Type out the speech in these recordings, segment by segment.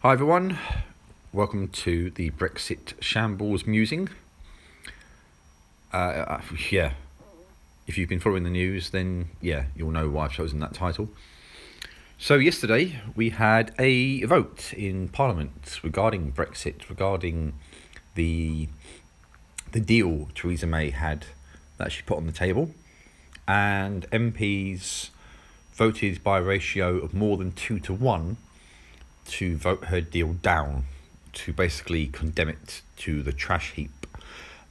Hi everyone, welcome to the Brexit Shambles Musing. Yeah, if you've been following the news, then you'll know why I've chosen that title. So yesterday we had a vote in Parliament regarding Brexit, regarding the deal Theresa May had that she put on the table, and MPs voted by a ratio of more than 2-1 to vote her deal down, to basically condemn it to the trash heap.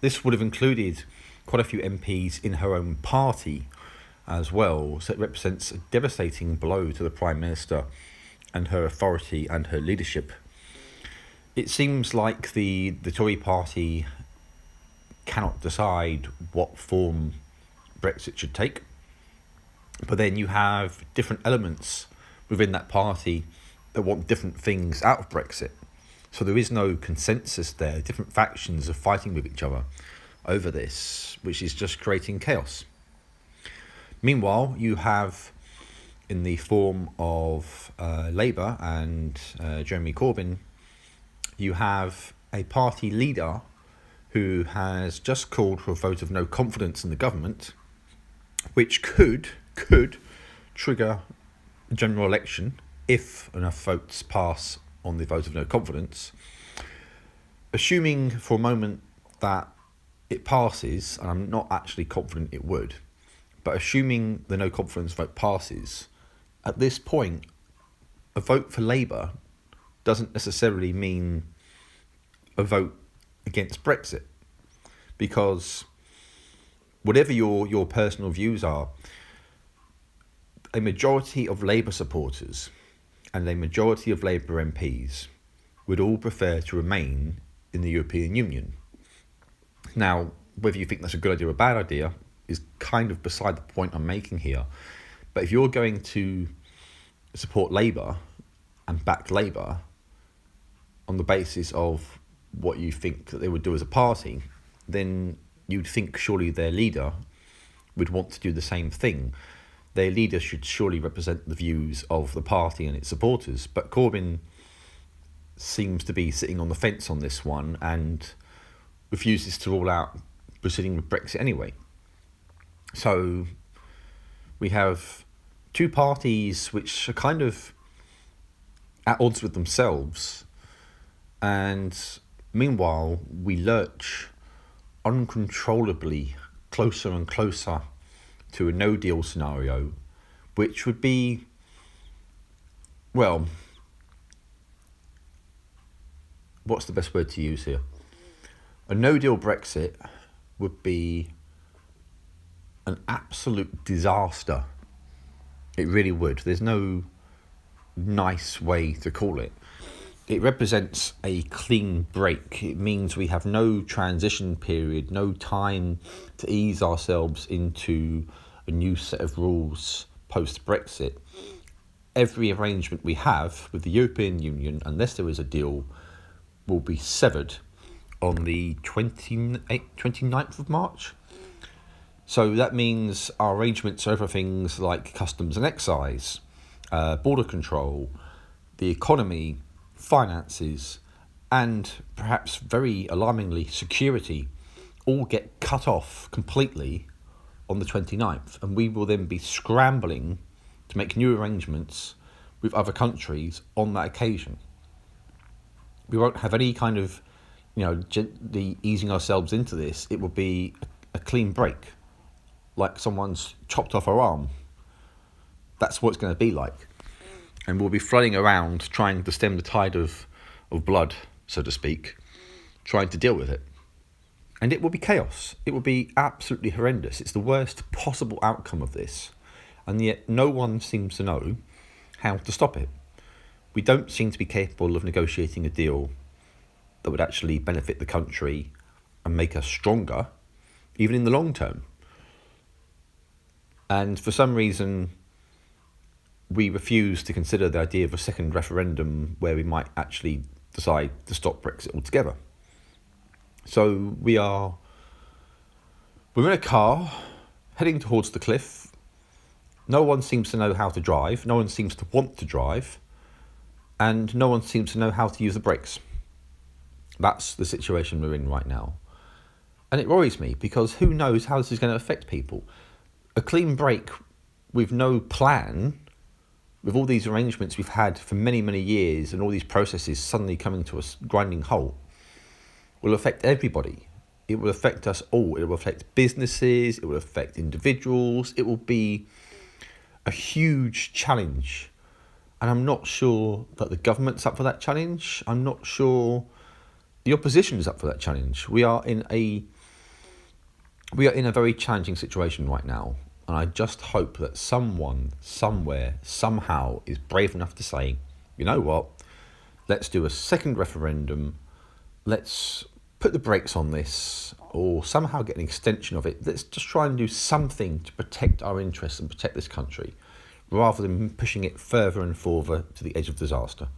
This would have included quite a few MPs in her own party as well, so it represents a devastating blow to the Prime Minister and her authority and her leadership. It seems like the Tory party cannot decide what form Brexit should take, but then you have different elements within that party that want different things out of Brexit. So there is no consensus there. Different factions are fighting with each other over this, which is just creating chaos. Meanwhile, you have, in the form of Labour and Jeremy Corbyn, you have a party leader who has just called for a vote of no confidence in the government, which could trigger a general election if enough votes pass on the vote of no confidence. Assuming for a moment that it passes, and I'm not actually confident it would, but assuming the no confidence vote passes, at this point, a vote for Labour doesn't necessarily mean a vote against Brexit, because whatever your personal views are, a majority of Labour supporters and a majority of Labour MPs would all prefer to remain in the European Union. Now, whether you think that's a good idea or a bad idea is kind of beside the point I'm making here. But if you're going to support Labour and back Labour on the basis of what you think that they would do as a party, then you'd think surely their leader would want to do the same thing. Their leader should surely represent the views of the party and its supporters. But Corbyn seems to be sitting on the fence on this one and refuses to rule out proceeding with Brexit anyway. So we have two parties which are kind of at odds with themselves, and meanwhile we lurch uncontrollably closer and closer to a no-deal scenario, which would be, well, what's the best word to use here? A no-deal Brexit would be an absolute disaster. It really would. There's no nice way to call it. It represents a clean break. It means we have no transition period, no time to ease ourselves into a new set of rules post-Brexit. Every arrangement we have with the European Union, unless there is a deal, will be severed on the 29th of March. So that means our arrangements over things like customs and excise, border control, the economy, finances, and perhaps very alarmingly security all get cut off completely on the 29th, and we will then be scrambling to make new arrangements with other countries on that occasion. We won't have any kind of, gently easing ourselves into this. It will be a clean break, like someone's chopped off our arm. That's what it's going to be like. And we'll be flooding around trying to stem the tide of blood, so to speak, trying to deal with it. And it will be chaos. It will be absolutely horrendous. It's the worst possible outcome of this. And yet no one seems to know how to stop it. We don't seem to be capable of negotiating a deal that would actually benefit the country and make us stronger, even in the long term. And for some reason, we refuse to consider the idea of a second referendum where we might actually decide to stop Brexit altogether. So we're in a car heading towards the cliff. No one seems to know how to drive. No one seems to want to drive. and no one seems to know how to use the brakes. That's the situation we're in right now. And it worries me because who knows how this is going to affect people. A clean break with no plan, with all these arrangements we've had for many, many years and all these processes suddenly coming to a grinding halt, will affect everybody. It will affect us all. It will affect businesses. It will affect individuals. It will be a huge challenge. And I'm not sure that the government's up for that challenge. I'm not sure the opposition is up for that challenge. We are in a very challenging situation right now. And I just hope that someone, somewhere, somehow is brave enough to say, you know what, let's do a second referendum. Let's put the brakes on this, or somehow get an extension of it. Let's just try and do something to protect our interests and protect this country, rather than pushing it further and further to the edge of disaster.